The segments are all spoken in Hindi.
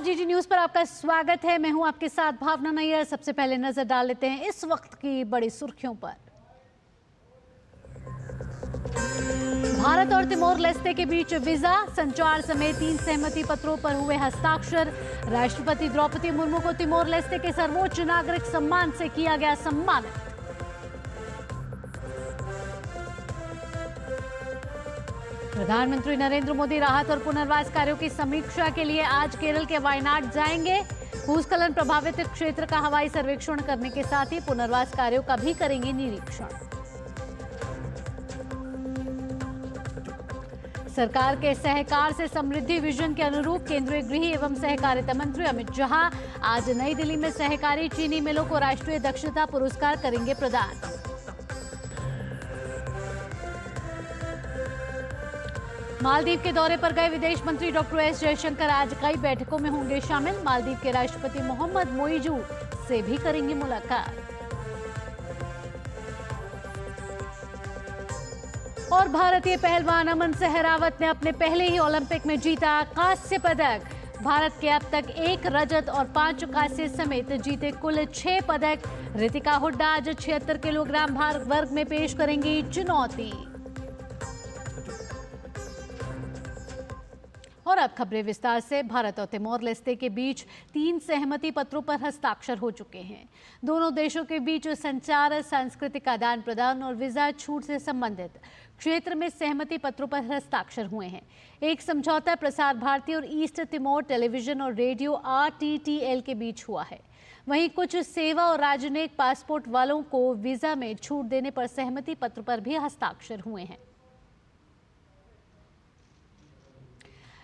आरजीटी न्यूज पर आपका स्वागत है। मैं हूं आपके साथ भावना नैयर। सबसे पहले नजर डाल लेते हैं इस वक्त की बड़ी सुर्खियों पर। भारत और तिमोर लेस्ते के बीच वीजा संचार समेत 3 सहमति पत्रों पर हुए हस्ताक्षर। राष्ट्रपति द्रौपदी मुर्मू को तिमोर लेस्ते के सर्वोच्च नागरिक सम्मान से किया गया सम्मानित। प्रधानमंत्री नरेंद्र मोदी राहत और पुनर्वास कार्यों की समीक्षा के लिए आज केरल के वायनाड जाएंगे। भूस्खलन प्रभावित क्षेत्र का हवाई सर्वेक्षण करने के साथ ही पुनर्वास कार्यों का भी करेंगे निरीक्षण। सरकार के सहकार से समृद्धि विजन के अनुरूप केंद्रीय गृह एवं सहकारिता मंत्री अमित शाह आज नई दिल्ली में सहकारी चीनी मिलों को राष्ट्रीय दक्षता पुरस्कार करेंगे प्रदान। मालदीव के दौरे पर गए विदेश मंत्री डॉक्टर एस जयशंकर आज कई बैठकों में होंगे शामिल। मालदीव के राष्ट्रपति मोहम्मद मोइजू से भी करेंगे मुलाकात। और भारतीय पहलवान अमन सहरावत ने अपने पहले ही ओलंपिक में जीता कांस्य पदक। भारत के अब तक 1 रजत और 5 कांस्य समेत जीते कुल 6 पदक। रितिका हुड्डा आज 76 किलोग्राम भार वर्ग में पेश करेंगी चुनौती। और अब खबरें विस्तार से। भारत और तिमोर लेस्ते के बीच 3 सहमति पत्रों पर हस्ताक्षर हो चुके हैं। दोनों देशों के बीच संचार, सांस्कृतिक आदान प्रदान और वीजा छूट से संबंधित क्षेत्र में सहमति पत्रों पर हस्ताक्षर हुए हैं। एक समझौता प्रसार भारती और ईस्ट तिमोर टेलीविजन और रेडियो RTTL के बीच हुआ है। वहीं कुछ सेवा और राजनयिक पासपोर्ट वालों को वीजा में छूट देने पर सहमति पत्र पर भी हस्ताक्षर हुए हैं।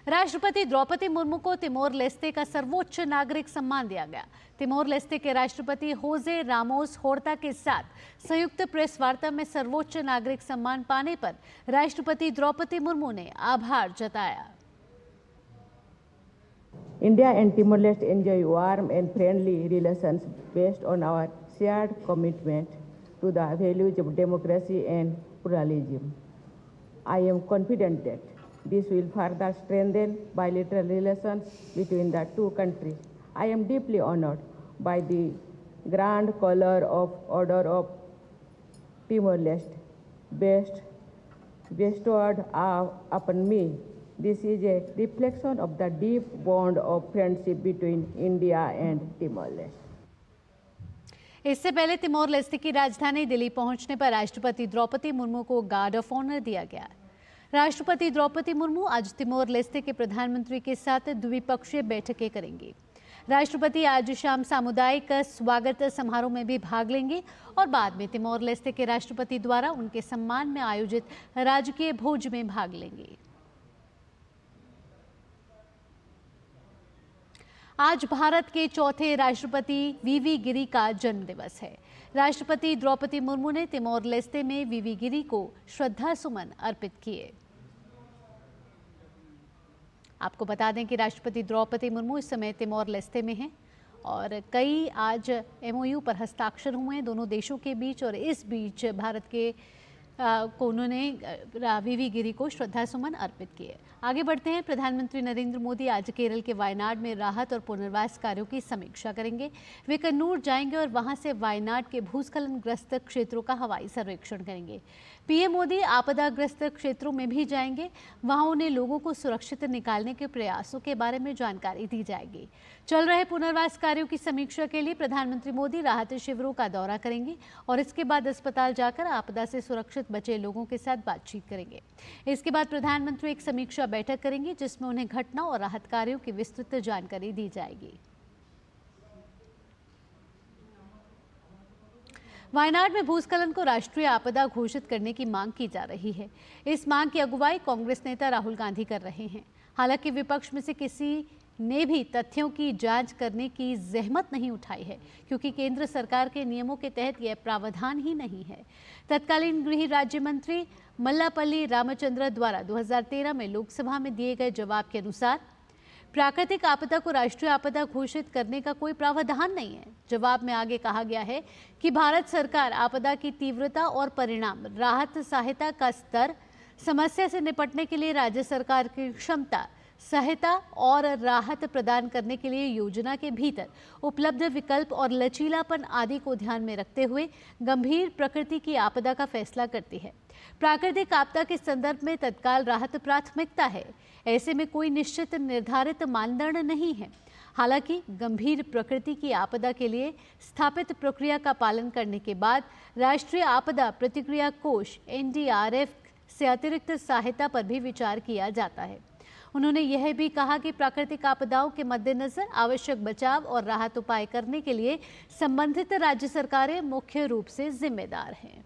राष्ट्रपति द्रौपदी मुर्मू को तिमोर लेस्ते का सर्वोच्च नागरिक सम्मान दिया गया। तिमोर लेस्ते के राष्ट्रपति होजे रामोस होर्ता के साथ संयुक्त प्रेस वार्ता में सर्वोच्च नागरिक सम्मान पाने पर राष्ट्रपति द्रौपदी मुर्मू ने आभार जताया। India and Timor-Leste enjoy warm and friendly relations based on our shared commitment to the values of democracy and pluralism. I am confident that this will further strengthen bilateral relations between the two countries. I am deeply honored by the Grand Collar of Order of Timor-Leste bestowed upon me. This is a reflection of the deep bond of friendship between India and Timor-Leste. इससे पहले तिमोर लेस्ते की राजधानी दिल्ली पहुंचने पर राष्ट्रपति द्रौपदी मुर्मू को गार्ड ऑफ ऑनर दिया गया। राष्ट्रपति द्रौपदी मुर्मू आज तिमोर लेस्ते के प्रधानमंत्री के साथ द्विपक्षीय बैठकें करेंगी। राष्ट्रपति आज शाम सामुदायिक स्वागत समारोह में भी भाग लेंगे और बाद में तिमोर लेस्ते के राष्ट्रपति द्वारा उनके सम्मान में आयोजित राजकीय भोज में भाग लेंगे। आज भारत के चौथे राष्ट्रपति वीवी गिरी का जन्मदिवस है। राष्ट्रपति द्रौपदी मुर्मू ने तिमोर लेस्ते में वीवी गिरी को श्रद्धा सुमन अर्पित किए। आपको बता दें कि राष्ट्रपति द्रौपदी मुर्मू इस समय तिमोर लेस्ते में हैं और कई आज MOU पर हस्ताक्षर हुए हैं दोनों देशों के बीच। और इस बीच भारत के को उन्होंने वीवी गिरी को श्रद्धा सुमन अर्पित किए। आगे बढ़ते हैं। प्रधानमंत्री नरेंद्र मोदी आज केरल के वायनाड में राहत और पुनर्वास कार्यों की समीक्षा करेंगे। वे कन्नूर जाएंगे और वहां से वायनाड के भूस्खलनग्रस्त क्षेत्रों का हवाई सर्वेक्षण करेंगे। PM मोदी आपदाग्रस्त क्षेत्रों में भी जाएंगे। वहां उन्हें लोगों को सुरक्षित निकालने के प्रयासों के बारे में जानकारी दी जाएगी। चल रहे पुनर्वास कार्यों की समीक्षा के लिए प्रधानमंत्री मोदी राहत शिविरों का दौरा करेंगे और इसके बाद अस्पताल जाकर आपदा से सुरक्षित बचे लोगों के साथ बातचीत करेंगे। इसके बाद प्रधानमंत्री एक समीक्षा बैठक करेंगे जिसमें उन्हें घटना और राहत कार्यों की विस्तृत जानकारी दी जाएगी। वायनाड में भूस्खलन को राष्ट्रीय आपदा घोषित करने की मांग की जा रही है। इस मांग की अगुवाई कांग्रेस नेता राहुल गांधी कर रहे हैं। हालांकि विपक्ष में से किसी ने भी तथ्यों की जांच करने की जहमत नहीं उठाई है क्योंकि केंद्र सरकार के नियमों के तहत यह प्रावधान ही नहीं है। तत्कालीन गृह राज्य मंत्री मल्लापल्ली रामचंद्र द्वारा 2013 में लोकसभा में दिए गए जवाब के अनुसार प्राकृतिक आपदा को राष्ट्रीय आपदा घोषित करने का कोई प्रावधान नहीं है। जवाब में आगे कहा गया है कि भारत सरकार आपदा की तीव्रता और परिणाम, राहत सहायता का स्तर, समस्या से निपटने के लिए राज्य सरकार की क्षमता, सहायता और राहत प्रदान करने के लिए योजना के भीतर उपलब्ध विकल्प और लचीलापन आदि को ध्यान में रखते हुए गंभीर प्रकृति की आपदा का फैसला करती है। प्राकृतिक आपदा के संदर्भ में तत्काल राहत प्राथमिकता है। ऐसे में कोई निश्चित निर्धारित मानदंड नहीं है। हालांकि गंभीर प्रकृति की आपदा के लिए स्थापित प्रक्रिया का पालन करने के बाद राष्ट्रीय आपदा प्रतिक्रिया कोष NDRF से अतिरिक्त सहायता पर भी विचार किया जाता है। उन्होंने यह भी कहा कि प्राकृतिक आपदाओं के मद्देनजर आवश्यक बचाव और राहत उपाय करने के लिए संबंधित राज्य सरकारें मुख्य रूप से जिम्मेदार हैं।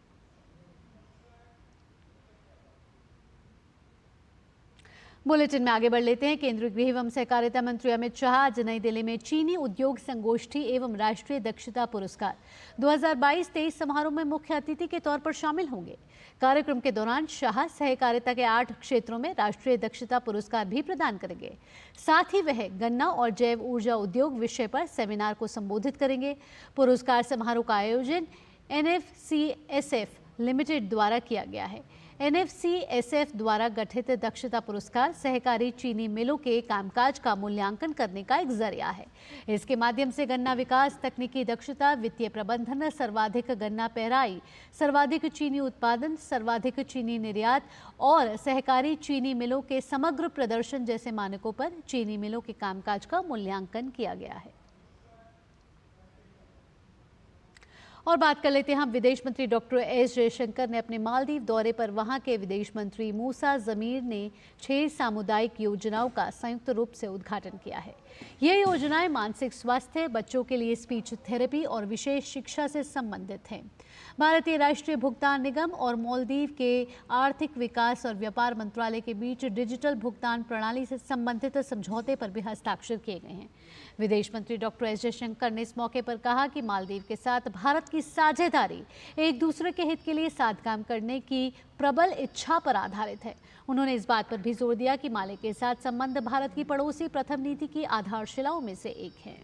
बुलेटिन में आगे बढ़ लेते हैं। केंद्रीय गृह एवं सहकारिता मंत्री अमित शाह आज नई दिल्ली में चीनी उद्योग संगोष्ठी एवं राष्ट्रीय दक्षता पुरस्कार 2022-23 समारोह में मुख्य अतिथि के तौर पर शामिल होंगे। कार्यक्रम के दौरान शाह सहकारिता के 8 क्षेत्रों में राष्ट्रीय दक्षता पुरस्कार भी प्रदान करेंगे। साथ ही वह गन्ना और जैव ऊर्जा उद्योग विषय पर सेमिनार को संबोधित करेंगे। पुरस्कार समारोह का आयोजन NFCSF लिमिटेड द्वारा किया गया है। NFCSF द्वारा गठित दक्षता पुरस्कार सहकारी चीनी मिलों के कामकाज का मूल्यांकन करने का एक जरिया है। इसके माध्यम से गन्ना विकास, तकनीकी दक्षता, वित्तीय प्रबंधन, सर्वाधिक गन्ना पेराई, सर्वाधिक चीनी उत्पादन, सर्वाधिक चीनी निर्यात और सहकारी चीनी मिलों के समग्र प्रदर्शन जैसे मानकों पर चीनी मिलों के कामकाज का मूल्यांकन किया गया है। और बात कर लेते हैं हम विदेश मंत्री डॉक्टर एस जयशंकर ने अपने मालदीव दौरे पर वहां के विदेश मंत्री मूसा जमीर ने 6 सामुदायिक योजनाओं का संयुक्त रूप से उद्घाटन किया है। ये योजनाएं मानसिक स्वास्थ्य, बच्चों के लिए स्पीच थेरेपी और विशेष शिक्षा से संबंधित हैं। भारतीय राष्ट्रीय भुगतान निगम और मालदीव के आर्थिक विकास और व्यापार मंत्रालय के बीच डिजिटल भुगतान प्रणाली से संबंधित समझौते पर भी हस्ताक्षर किए गए हैं। विदेश मंत्री डॉक्टर एस जयशंकर ने इस मौके पर कहा कि मालदीव के साथ भारत की साझेदारी एक दूसरे के हित के लिए साथ काम करने की प्रबल इच्छा पर आधारित है। उन्होंने इस बात पर भी जोर दिया कि माले के साथ संबंध भारत की पड़ोसी प्रथम नीति की आधारशिलाओं में से एक है।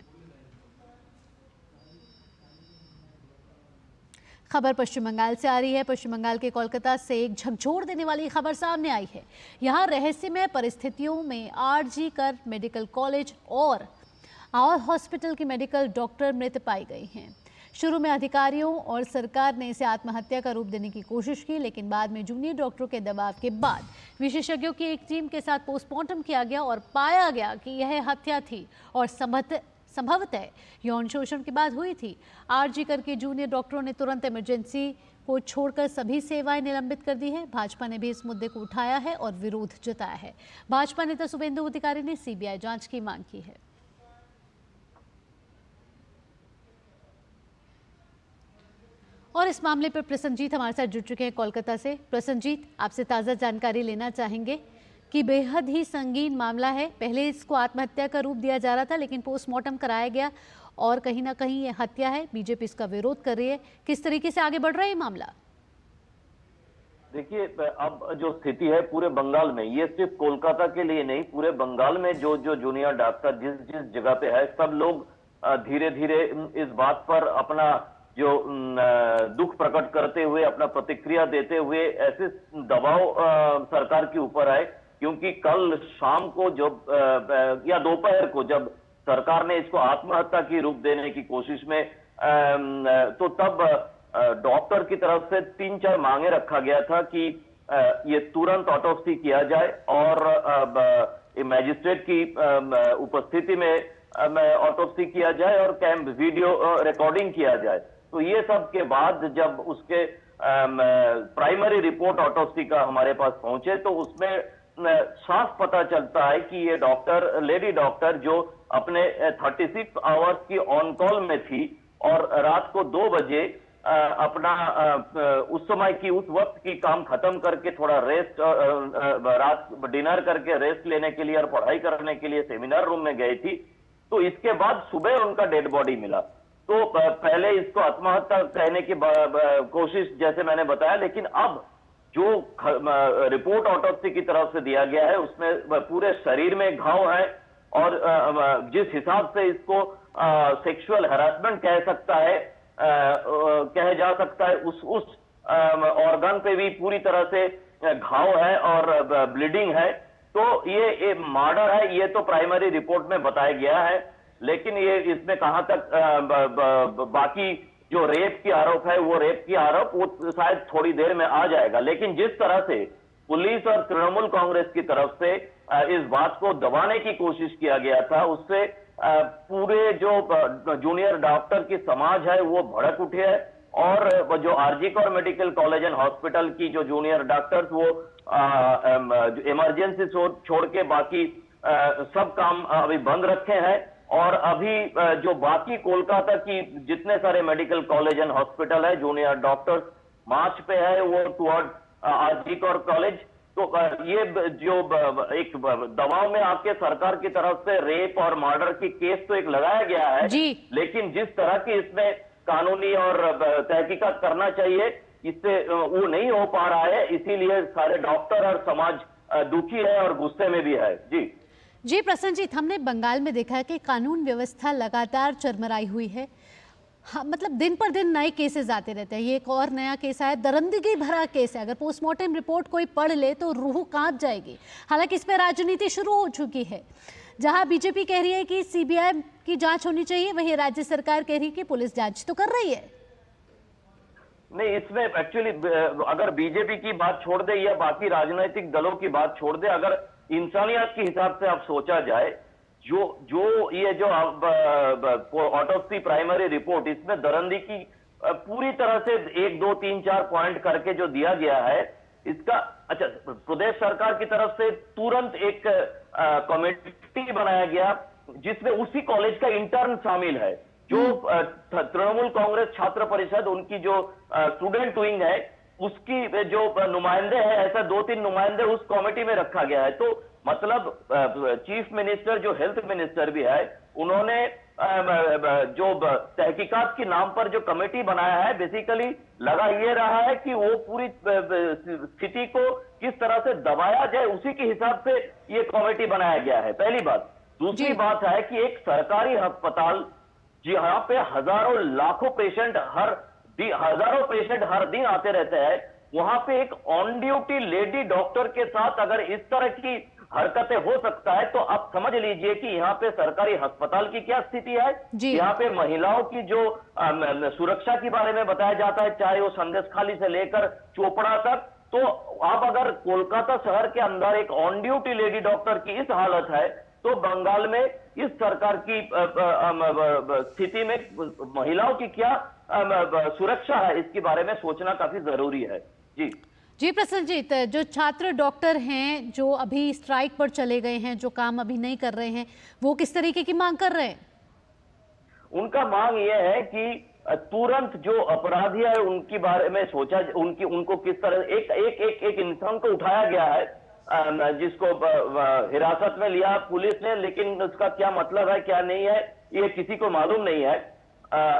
खबर पश्चिम बंगाल से आ रही है। पश्चिम बंगाल के कोलकाता से एक झकझोर देने वाली खबर सामने आई है। यहाँ रहस्यमय परिस्थितियों में RG कर मेडिकल कॉलेज और हॉस्पिटल की मेडिकल डॉक्टर मृत पाई गई हैं। शुरू में अधिकारियों और सरकार ने इसे आत्महत्या का रूप देने की कोशिश की, लेकिन बाद में जूनियर डॉक्टरों के दबाव के बाद विशेषज्ञों की एक टीम के साथ पोस्टमार्टम किया गया और पाया गया कि यह हत्या थी और संभवतः यौन शोषण के बाद हुई थी। RG कर के जूनियर डॉक्टरों ने तुरंत इमरजेंसी को छोड़कर सभी सेवाएं निलंबित कर दी है। भाजपा ने भी इस मुद्दे को उठाया है और विरोध जताया है। भाजपा नेता शुभेंदु अधिकारी ने CBI जांच की मांग की है। और इस मामले पर प्रसन्नजीत हमारे साथ जुड़ चुके हैं कोलकाता से। प्रसन्नजीत, आपसे ताज़ा जानकारी लेना चाहेंगे कि बेहद ही संगीन मामला है। पहले इसको आत्महत्या का रूप दिया जा रहा था, लेकिन पोस्टमार्टम कराया गया और कहीं ना कहीं ये हत्या है। बीजेपी इसका विरोध कर रही है। किस तरीके से आगे बढ़ रहा है ये मामला? देखिए, अब जो स्थिति है पूरे बंगाल में, ये सिर्फ कोलकाता के लिए नहीं, पूरे बंगाल में जो जूनियर डॉक्टर जिस जिस जगह पे है, सब लोग धीरे धीरे इस बात पर अपना जो दुख प्रकट करते हुए, अपना प्रतिक्रिया देते हुए ऐसे दबाव सरकार के ऊपर आए। क्योंकि कल शाम को जब या दोपहर को जब सरकार ने इसको आत्महत्या की रूप देने की कोशिश में तो तब डॉक्टर की तरफ से 3-4 मांगे रखा गया था कि ये तुरंत ऑटोप्सी किया जाए और मैजिस्ट्रेट की उपस्थिति में ऑटोप्सी किया जाए और वीडियो रिकॉर्डिंग किया जाए। तो ये सब के बाद जब उसके प्राइमरी रिपोर्ट ऑटोप्सी का हमारे पास पहुंचे तो उसमें साफ पता चलता है कि ये डॉक्टर, लेडी डॉक्टर जो अपने 36 आवर्स की ऑन कॉल में थी और रात को 2 बजे अपना उस समय की, उस वक्त की काम खत्म करके थोड़ा रेस्ट, रात डिनर करके रेस्ट लेने के लिए और पढ़ाई करने के लिए सेमिनार रूम में गई थी। तो इसके बाद सुबह उनका डेड बॉडी मिला। तो पहले इसको आत्महत्या कहने की कोशिश जैसे मैंने बताया, लेकिन अब जो रिपोर्ट ऑटोप्सी की तरफ से दिया गया है उसमें पूरे शरीर में घाव है और जिस हिसाब से इसको सेक्सुअल हैरेसमेंट कह जा सकता है, उस ऑर्गन पे भी पूरी तरह से घाव है और ब्लीडिंग है। तो ये मर्डर है, ये तो प्राइमरी रिपोर्ट में बताया गया है, लेकिन ये इसमें कहां तक बाकी जो रेप की आरोप है, वो रेप की आरोप वो शायद थोड़ी देर में आ जाएगा। लेकिन जिस तरह से पुलिस और तृणमूल कांग्रेस की तरफ से इस बात को दबाने की कोशिश किया गया था, उससे पूरे जो जूनियर डॉक्टर की समाज है वो भड़क उठे है। और जो RG Kar medical college and hospital की जो जूनियर डॉक्टर्स वो इमरजेंसी छोड़ के बाकी सब काम अभी बंद रखे हैं। और अभी जो बाकी कोलकाता की जितने सारे मेडिकल कॉलेज एंड हॉस्पिटल है, जूनियर डॉक्टर्स मार्च पे है वो टुवर्ड आरजी कौर कॉलेज। तो ये जो एक दबाव में आके सरकार की तरफ से रेप और मर्डर की केस तो एक लगाया गया है, लेकिन जिस तरह की इसमें कानूनी और तहकीकात करना चाहिए, इससे वो नहीं हो पा रहा है। इसीलिए सारे डॉक्टर और समाज दुखी है और गुस्से में भी है। जी प्रसन्नजीत, हमने बंगाल में देखा है कि कानून व्यवस्था लगातार चरमराई हुई है। हाँ, मतलब दिन पर दिन नए केसेस आते रहते हैं। ये एक और नया केस आया, दरिंदगी भरा केस है। अगर पोस्टमार्टम रिपोर्ट कोई पढ़ ले तो रूह कांप जाएगी। हालांकि इस पर राजनीति शुरू हो चुकी है। जहां बीजेपी कह रही है कि सीबीआई की जांच होनी चाहिए, वहीं राज्य सरकार कह रही है कि पुलिस जांच तो कर रही है। नहीं, इसमें एक्चुअली अगर बीजेपी की बात छोड़ दे या बाकी राजनीतिक दलों की बात छोड़ दे, अगर इंसानियत के हिसाब से आप सोचा जाए, जो ये जो ऑटोप्सी प्राइमरी रिपोर्ट, इसमें दरिंदगी की पूरी तरह से 1 2 3 4 पॉइंट करके जो दिया गया है, इसका अच्छा प्रदेश सरकार की तरफ से तुरंत एक कमेटी बनाया गया जिसमें उसी कॉलेज का इंटर्न शामिल है। जो तृणमूल कांग्रेस छात्र परिषद उनकी जो स्टूडेंट विंग है, उसकी जो नुमाइंदे हैं, ऐसा 2-3 नुमाइंदे उस कमेटी में रखा गया है। तो मतलब चीफ मिनिस्टर जो हेल्थ मिनिस्टर भी है, उन्होंने जो तहकीकात के नाम पर जो कमेटी बनाया है, बेसिकली लगा ये रहा है कि वो पूरी स्थिति को किस तरह से दबाया जाए, उसी के हिसाब से ये कमेटी बनाया गया है, पहली बात। दूसरी बात है कि एक सरकारी अस्पताल जहां पे हजारों लाखों पेशेंट हर दिन आते रहते हैं, वहां पे एक ऑन ड्यूटी लेडी डॉक्टर के साथ अगर इस तरह की हरकतें हो सकता है, तो आप समझ लीजिए कि यहाँ पे सरकारी अस्पताल की क्या स्थिति है। यहाँ पे महिलाओं की जो सुरक्षा के बारे में बताया जाता है, चाहे वो संदेशखाली से लेकर चोपड़ा तक, तो आप अगर कोलकाता शहर के अंदर एक ऑन ड्यूटी लेडी डॉक्टर की इस हालत है, तो बंगाल में इस सरकार की स्थिति में महिलाओं की क्या सुरक्षा है, इसके बारे में सोचना काफी जरूरी है। जी प्रसन्नजीत, जो छात्र डॉक्टर हैं जो अभी स्ट्राइक पर चले गए हैं, जो काम अभी नहीं कर रहे हैं, वो किस तरीके की मांग कर रहे हैं? उनका मांग ये है कि तुरंत जो अपराधी है उनके बारे में सोचा, उनको किस तरह एक इंसान को उठाया गया है, जिसको हिरासत में लिया पुलिस ने, लेकिन उसका क्या मतलब है क्या नहीं है ये किसी को मालूम नहीं है।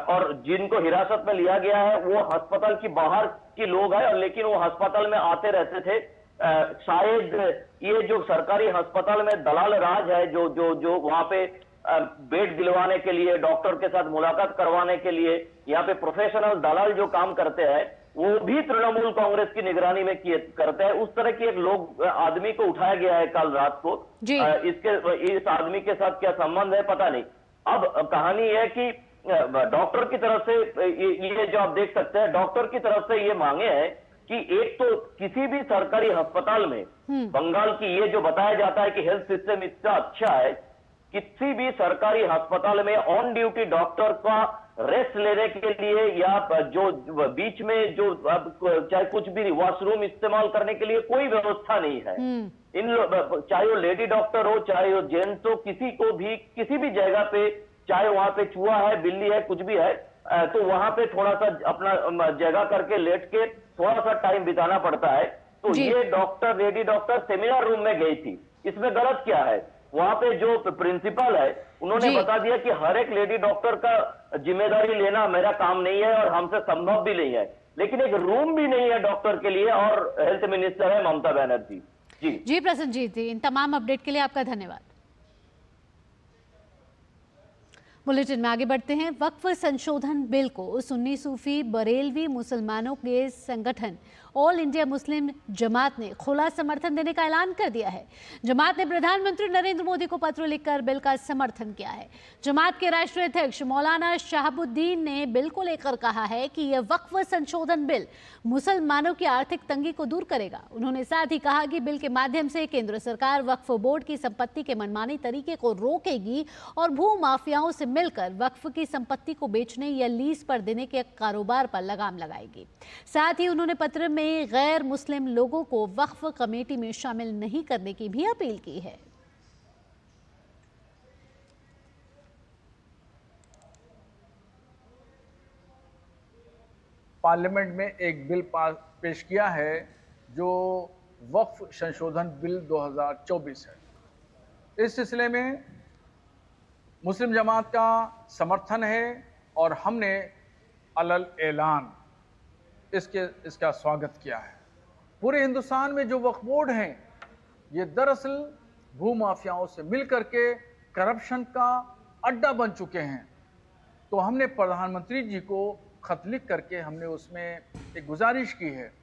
और जिनको हिरासत में लिया गया है वो अस्पताल की बाहर के लोग हैं, लेकिन वो अस्पताल में आते रहते थे। शायद ये जो सरकारी अस्पताल में दलाल राज है, जो वहां पे बेड दिलवाने के लिए, डॉक्टर के साथ मुलाकात करवाने के लिए यहाँ पे प्रोफेशनल दलाल जो काम करते हैं, वो भी तृणमूल कांग्रेस की निगरानी में करते हैं। उस तरह के एक आदमी को उठाया गया है कल रात को। इस आदमी के साथ क्या संबंध है पता नहीं। अब कहानी है कि डॉक्टर की तरफ से ये जो आप देख सकते हैं, डॉक्टर की तरफ से ये मांगे हैं कि एक तो किसी भी सरकारी अस्पताल में बंगाल की ये जो बताया जाता है कि हेल्थ सिस्टम इतना अच्छा है, किसी भी सरकारी अस्पताल में ऑन ड्यूटी डॉक्टर का रेस्ट लेने के लिए या जो बीच में जो चाहे कुछ भी वॉशरूम इस्तेमाल करने के लिए कोई व्यवस्था नहीं है। चाहे वो लेडी डॉक्टर हो, चाहे वो जेंट्स हो, किसी को भी किसी भी जगह पे, चाहे वहां पे चूहा है, बिल्ली है, कुछ भी है, तो वहां पे थोड़ा सा अपना जगह करके लेट के थोड़ा सा टाइम बिताना पड़ता है। तो ये doctor, lady doctor seminar room में गई थी, इसमें गलत क्या है? वहां पे जो प्रिंसिपल है उन्होंने बता दिया कि हर एक लेडी डॉक्टर का जिम्मेदारी लेना मेरा काम नहीं है और हमसे संभव भी नहीं है, लेकिन एक रूम भी नहीं है डॉक्टर के लिए, और हेल्थ मिनिस्टर है ममता बनर्जी। जी प्रसन्नजीत, इन तमाम अपडेट के लिए आपका धन्यवाद। बुलेटिन में आगे बढ़ते हैं। वक्फ संशोधन बिल को सुन्नी सूफी बरेलवी मुसलमानों के संगठन ऑल इंडिया मुस्लिम जमात ने खुला समर्थन देने का ऐलान कर दिया है। जमात ने प्रधानमंत्री नरेंद्र मोदी को पत्र लिखकर बिल का समर्थन किया है। जमात के राष्ट्रीय अध्यक्ष मौलाना शहाबुद्दीन ने बिल को लेकर कहा है कि यह वक्फ संशोधन बिल मुसलमानों की आर्थिक तंगी को दूर करेगा। उन्होंने साथ ही कहा कि बिल के माध्यम से केंद्र सरकार वक्फ बोर्ड की संपत्ति के मनमानी तरीके को रोकेगी और भू माफियाओं से मिलकर वक्फ की संपत्ति को बेचने या लीज पर देने के कारोबार पर लगाम लगाएगी। साथ ही उन्होंने पत्र में गैर मुस्लिम लोगों को वक्फ कमेटी में शामिल नहीं करने की भी अपील की है। पार्लियामेंट में एक बिल पेश किया है जो वक्फ संशोधन बिल 2024 है। इस सिलसिले में मुस्लिम जमात का समर्थन है और हमने अलल ऐलान इसका स्वागत किया है। पूरे हिंदुस्तान में जो वक्फ बोर्ड हैं ये दरअसल भू माफियाओं से मिलकर के करप्शन का अड्डा बन चुके हैं। तो हमने प्रधानमंत्री जी को खत लिख करके हमने उसमें एक गुजारिश की है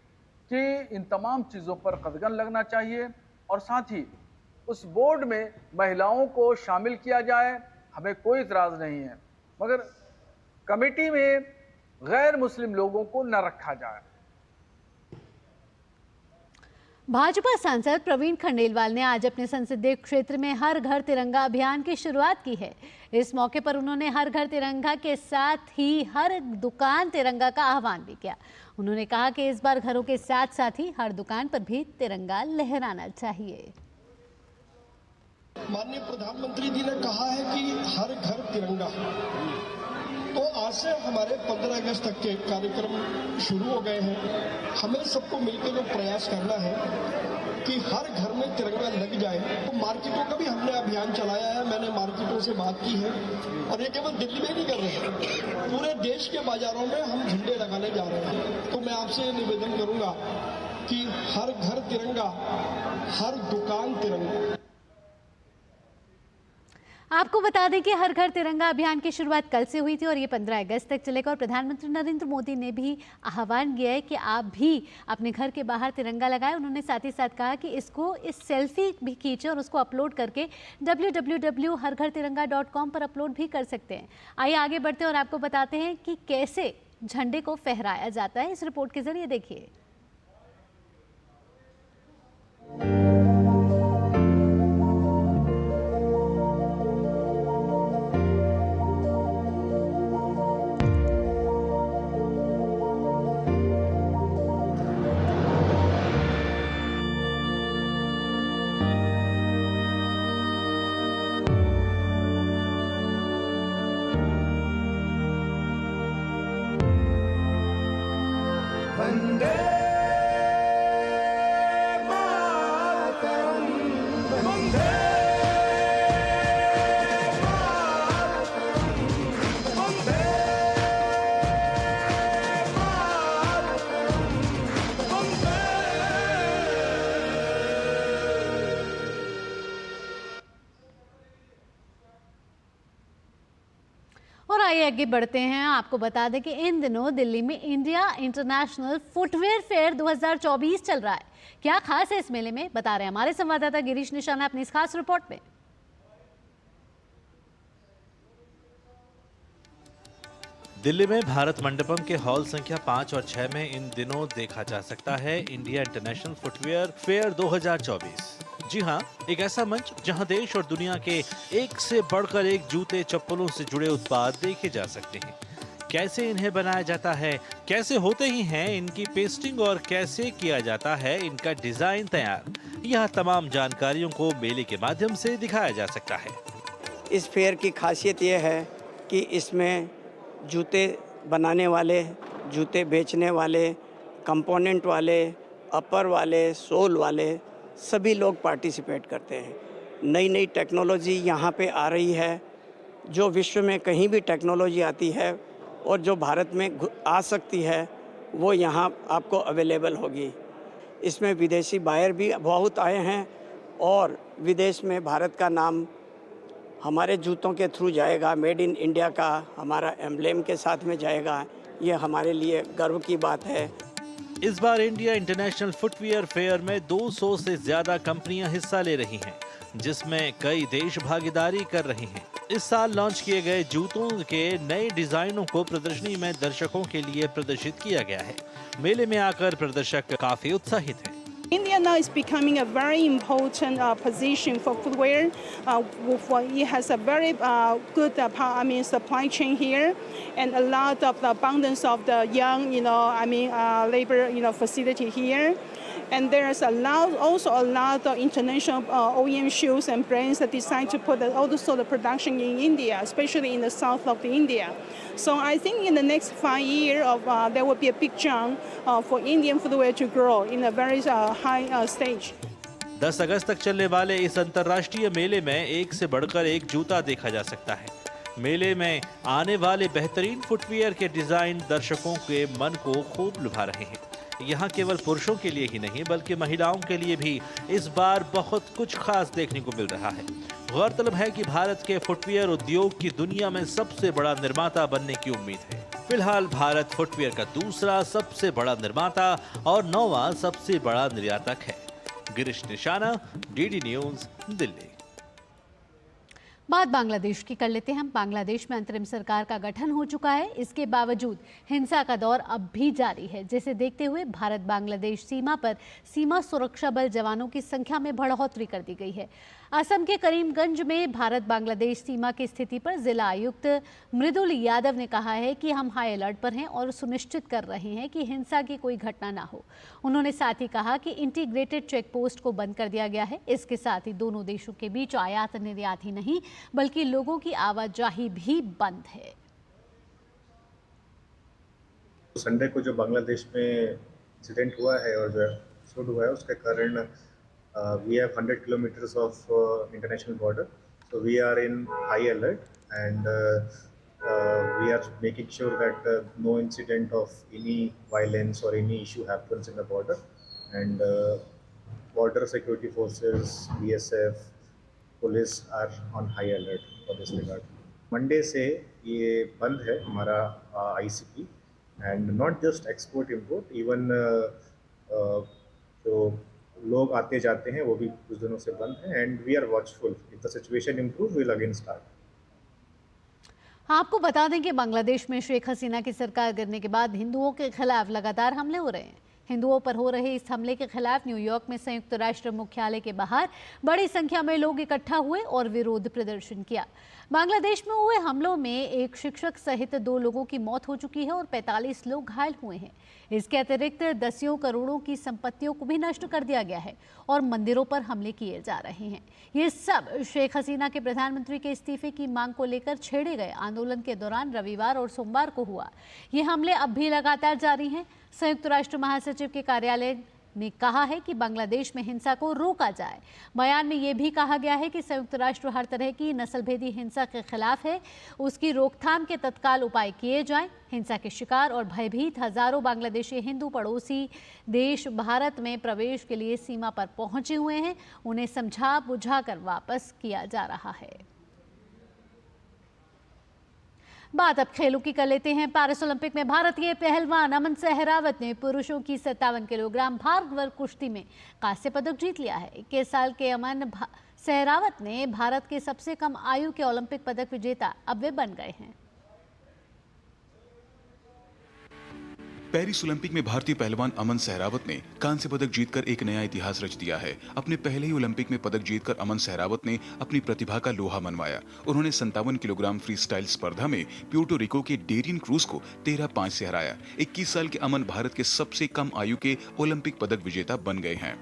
कि इन तमाम चीज़ों पर कदगन लगना चाहिए और साथ ही उस बोर्ड में महिलाओं को शामिल किया जाए। हमें कोई इतराज़ नहीं है, मगर कमेटी में गैर मुस्लिम लोगों को न रखा जाए। भाजपा सांसद प्रवीण खंडेलवाल ने आज अपने संसदीय क्षेत्र में हर घर तिरंगा अभियान की शुरुआत की है। इस मौके पर उन्होंने हर घर तिरंगा के साथ ही हर दुकान तिरंगा का आह्वान भी किया। उन्होंने कहा कि इस बार घरों के साथ साथ ही हर दुकान पर भी तिरंगा लहराना चाहिए। माननीय प्रधानमंत्री जी ने कहा है कि हर घर तिरंगा, तो आज से हमारे 15 अगस्त तक के कार्यक्रम शुरू हो गए हैं। हमें सबको मिलकर जो प्रयास करना है कि हर घर में तिरंगा लग जाए। तो मार्केटों का भी हमने अभियान चलाया है। मैंने मार्केटों से बात की है और ये केवल दिल्ली में नहीं कर रहे, पूरे देश के बाजारों में हम झंडे लगाने जा रहे हैं। तो मैं आपसे निवेदन करूंगा कि हर घर तिरंगा, हर दुकान तिरंगा। आपको बता दें कि हर घर तिरंगा अभियान की शुरुआत कल से हुई थी और ये 15 अगस्त तक चलेगा। और प्रधानमंत्री नरेंद्र मोदी ने भी आह्वान किया है कि आप भी अपने घर के बाहर तिरंगा लगाएं। उन्होंने साथ ही साथ कहा कि इस सेल्फी भी खींचे और उसको अपलोड करके www.harghartiranga.com पर अपलोड भी कर सकते हैं। आइए आगे बढ़ते हैं और आपको बताते हैं कि कैसे झंडे को फहराया जाता है। इस रिपोर्ट के जरिए देखिए। आइए आगे बढ़ते हैं। आपको बता दें कि इन दिनों दिल्ली में इंडिया इंटरनेशनल फुटवेयर फेयर 2024 चल रहा है। क्या खास है इस मेले में, बता रहे हैं हमारे संवाददाता गिरीश निशाना अपनी इस खास रिपोर्ट में। दिल्ली में भारत मंडपम के हॉल संख्या 5 और 6 में इन दिनों देखा जा सकता है इंडिया इंटरनेशनल फुटवेयर फेयर 2024। जी हाँ, एक ऐसा मंच जहां देश और दुनिया के एक से बढ़कर एक जूते चप्पलों से जुड़े उत्पाद देखे जा सकते हैं। कैसे इन्हें बनाया जाता है, कैसे होते ही हैं इनकी पेस्टिंग और कैसे किया जाता है इनका डिजाइन तैयार, यह तमाम जानकारियों को मेले के माध्यम से दिखाया जा सकता है। इस फेयर की खासियत यह है कि इसमें जूते बनाने वाले, जूते बेचने वाले, कंपोनेंट वाले, अपर वाले, सोल वाले सभी लोग पार्टिसिपेट करते हैं। नई नई टेक्नोलॉजी यहाँ पे आ रही है। जो विश्व में कहीं भी टेक्नोलॉजी आती है और जो भारत में आ सकती है वो यहाँ आपको अवेलेबल होगी। इसमें विदेशी बायर भी बहुत आए हैं और विदेश में भारत का नाम हमारे जूतों के थ्रू जाएगा, मेड इन इंडिया का हमारा एम्ब्लेम के साथ में जाएगा। ये हमारे लिए गर्व की बात है। इस बार इंडिया इंटरनेशनल फुटवियर फेयर में 200 से ज्यादा कंपनियां हिस्सा ले रही हैं, जिसमें कई देश भागीदारी कर रहे हैं। इस साल लॉन्च किए गए जूतों के नए डिजाइनों को प्रदर्शनी में दर्शकों के लिए प्रदर्शित किया गया है। मेले में आकर प्रदर्शक काफी उत्साहित हैं। India now is becoming a very important position for footwear. It has a very good, supply chain here, and a lot of the abundance of the young, labor, facility here. And there's also a lot of international OEM shoes and brands that decide to put also the production in India, especially in the south of India. So I think in the next 5 years, there will be a big jump for Indian footwear to grow in a very high stage. 10 अगस्त तक चलने वाले इस अंतर्राष्ट्रीय मेले में एक से बढ़कर एक जूता देखा जा सकता है। मेले में आने वाले बेहतरीन फुटवियर के डिजाइन दर्शकों के मन को खूब लुभा रहे हैं। यहाँ केवल पुरुषों के लिए ही नहीं बल्कि महिलाओं के लिए भी इस बार बहुत कुछ खास देखने को मिल रहा है। गौरतलब है कि भारत के फुटवियर उद्योग की दुनिया में सबसे बड़ा निर्माता बनने की उम्मीद है। फिलहाल भारत फुटवियर का दूसरा सबसे बड़ा निर्माता और 9वां सबसे बड़ा निर्यातक है। गिरीश निशाना, डीडी न्यूज, दिल्ली। बात बांग्लादेश की कर लेते हैं हम। बांग्लादेश में अंतरिम सरकार का गठन हो चुका है, इसके बावजूद हिंसा का दौर अब भी जारी है, जिसे देखते हुए भारत बांग्लादेश सीमा पर सीमा सुरक्षा बल जवानों की संख्या में बढ़ोतरी कर दी गई है। असम के करीमगंज में भारत बांग्लादेश सीमा की स्थिति पर जिला आयुक्त मृदुल यादव ने कहा है कि हम हाई अलर्ट पर हैं और सुनिश्चित कर रहे हैं कि हिंसा की कोई घटना ना हो। उन्होंने साथ ही कहा कि इंटीग्रेटेड चेक पोस्ट को बंद कर दिया गया है। इसके साथ ही दोनों देशों के बीच आयात निर्यात ही नहीं बल्कि लोगों की आवाजाही भी बंद है। संडे को जो बांग्लादेश में इंसिडेंट हुआ है और जो शूट हुआ है उसके कारण we have 100 kilometers of international border, so we are in high alert and we are making sure that no incident of any violence or any issue happens in the border, and border security forces, BSF, police are on high alert for this regard. Monday से ये बंद है हमारा ICP, and not just export import, even जो लोग आते जाते हैं वो भी कुछ दिनों से बंद है, and we are watchful. If the situation improve we will again start. आपको बता दें कि बांग्लादेश में शेख हसीना की सरकार गिरने के बाद हिंदुओं के खिलाफ लगातार हमले हो रहे हैं। हिंदुओं पर हो रहे इस हमले के खिलाफ न्यूयॉर्क में संयुक्त राष्ट्र मुख्यालय के बाहर बड़ी संख्या में लोग इकट्ठा हुए और विरोध प्रदर्शन किया। बांग्लादेश में हुए हमलों में एक शिक्षक सहित 2 लोगों की मौत हो चुकी है और 45 लोग घायल हुए हैं। इसके अतिरिक्त दसियों करोड़ों की संपत्तियों को भी नष्ट कर दिया गया है और मंदिरों पर हमले किए जा रहे हैं। ये सब शेख हसीना के प्रधानमंत्री के इस्तीफे की मांग को लेकर छेड़े गए आंदोलन के दौरान रविवार और सोमवार को हुआ। ये हमले अब भी लगातार जारी हैं। संयुक्त राष्ट्र महासचिव के कार्यालय ने कहा है कि बांग्लादेश में हिंसा को रोका जाए। बयान में यह भी कहा गया है कि संयुक्त राष्ट्र हर तरह की नस्लभेदी हिंसा के खिलाफ है, उसकी रोकथाम के तत्काल उपाय किए जाएं। हिंसा के शिकार और भयभीत हजारों बांग्लादेशी हिंदू पड़ोसी देश भारत में प्रवेश के लिए सीमा पर पहुंचे हुए हैं, उन्हें समझा बुझाकर वापस किया जा रहा है। बात अब खेलों की कर लेते हैं। पेरिस ओलंपिक में भारतीय पहलवान अमन सहरावत ने पुरुषों की 57 किलोग्राम भार वर्ग कुश्ती में कांस्य पदक जीत लिया है। 21 साल के अमन सहरावत ने भारत के सबसे कम आयु के ओलंपिक पदक विजेता अब वे बन गए हैं। पेरिस ओलंपिक में भारतीय पहलवान अमन सहरावत ने कांस्य पदक जीतकर एक नया इतिहास रच दिया है। अपने पहले ही ओलंपिक में पदक जीतकर अमन सहरावत ने अपनी प्रतिभा का लोहा मनवाया। उन्होंने 57 किलोग्राम फ्री स्टाइल स्पर्धा में प्यूर्टो रिको के डेरियन क्रूज को 13-5 से हराया। 21 साल के अमन भारत के सबसे कम आयु के ओलंपिक पदक विजेता बन गए हैं।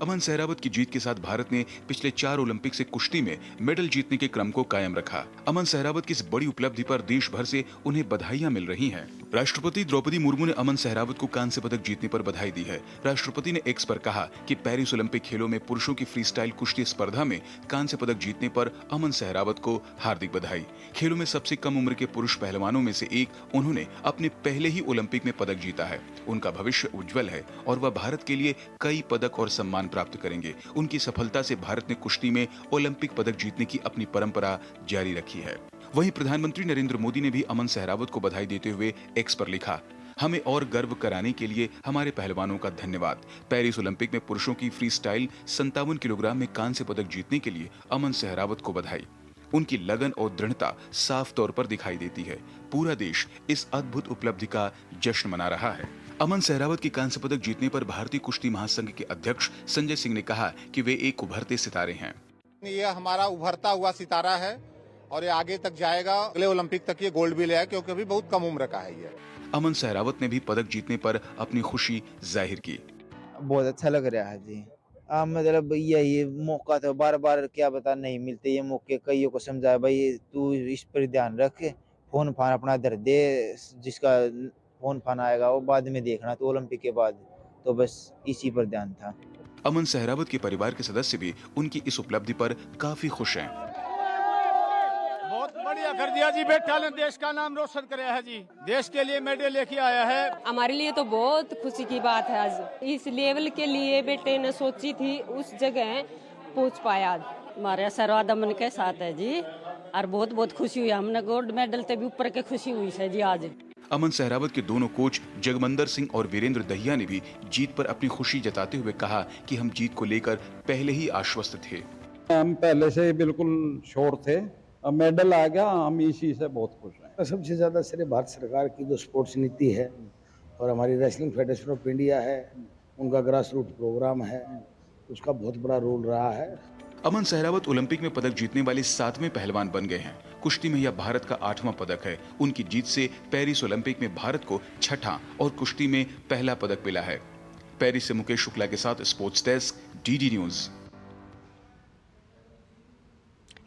अमन सहरावत की जीत के साथ भारत ने पिछले 4 ओलंपिक से कुश्ती में मेडल जीतने के क्रम को कायम रखा। अमन सहरावत की इस बड़ी उपलब्धि पर देश भर से उन्हें बधाइयां मिल रही हैं। राष्ट्रपति द्रौपदी मुर्मू ने अमन सहरावत को कांस्य पदक जीतने पर बधाई दी है। राष्ट्रपति ने एक्स पर कहा कि पेरिस ओलंपिक खेलों में पुरुषों की फ्रीस्टाइल कुश्ती स्पर्धा में कांस्य पदक जीतने पर अमन सहरावत को हार्दिक बधाई। खेलों में सबसे कम उम्र के पुरुष पहलवानों में से एक उन्होंने अपने पहले ही ओलंपिक में पदक जीता है। उनका भविष्य उज्जवल है और वह भारत के लिए कई पदक और सम्मान प्राप्त करेंगे। उनकी सफलता से भारत ने कुश्ती में ओलंपिक पदक जीतने की अपनी परंपरा जारी रखी है। वहीं प्रधानमंत्री नरेंद्र मोदी ने भी अमन सहरावत को बधाई देते हुए एक्स पर लिखा, हमें और गर्व कराने के लिए हमारे पहलवानों का धन्यवाद। पेरिस ओलंपिक में पुरुषों की फ्री स्टाइल 57 किलोग्राम में कांस्य पदक जीतने के लिए अमन सहरावत को बधाई। उनकी लगन और दृढ़ता साफ तौर पर दिखाई देती है। पूरा देश इस अद्भुत उपलब्धि का जश्न मना रहा है। अमन सहरावत की कांस्य पदक जीतने पर भारतीय कुश्ती महासंघ के अध्यक्ष संजय सिंह ने कहा कि वे एक उभरते सितारे हैं। ये हमारा उभरता हुआ सितारा है और ये आगे तक जाएगा। अगले ओलंपिक तक ये गोल्ड भी ले आए, क्योंकि अभी बहुत कम उम्र का है ये। अमन सहरावत ने भी पदक जीतने पर अपनी खुशी जाहिर की। बहुत अच्छा लग रहा है जी। मतलब यही मौका तो बार बार क्या बता नहीं मिलते ये मौके। कईयों को समझाया भाई तू इस पर ध्यान रख, फोन फान अपना धर दे, जिसका फोन फान आएगा वो बाद में देखना, तो ओलंपिक के बाद। तो बस इसी पर ध्यान था। अमन सहरावत के परिवार के सदस्य भी उनकी इस उपलब्धि पर काफी खुश हैं। बहुत बढ़िया कर दिया जी, बेटा ने देश का नाम रोशन कराया है जी, देश के लिए मेडल लेके आया है। हमारे लिए तो बहुत खुशी की बात है। आज इस लेवल के लिए बेटे ने सोची थी, उस जगह पहुंच पाया। हमारे आशीर्वाद अमन के साथ है जी, और बहुत बहुत खुशी हुई। हमने गोल्ड मेडल से भी ऊपर के खुशी हुई है जी आज। अमन सहरावत के दोनों कोच जगमंदर सिंह और वीरेंद्र दहिया ने भी जीत पर अपनी खुशी जताते हुए कहा कि हम जीत को लेकर पहले ही आश्वस्त थे। हम पहले से बिल्कुल श्योर थे, अब मेडल आ गया, हम इसी से बहुत खुश हैं। सबसे ज्यादा श्रेय भारत सरकार की जो स्पोर्ट्स नीति है और हमारी रेसलिंग फेडरेशन ऑफ इंडिया है, उनका ग्रास रूट प्रोग्राम है, उसका बहुत बड़ा रोल रहा है। अमन सहरावत ओलंपिक में पदक जीतने वाले 7वें पहलवान बन गए हैं। कुश्ती में यह भारत का 8वां पदक है। उनकी जीत से पेरिस ओलंपिक में भारत को 6ठा और कुश्ती में पहला पदक मिला है। पेरिस से मुकेश शुक्ला के साथ स्पोर्ट्स डेस्क, डीडी न्यूज।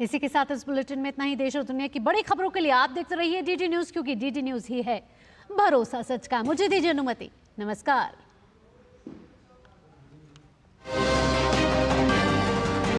इसी के साथ इस बुलेटिन में इतना ही। देश और दुनिया की बड़ी खबरों के लिए आप देखते रहिए डीडी न्यूज, क्योंकि डीडी न्यूज ही है भरोसा सच का। मुझे दीजिए अनुमति, नमस्कार।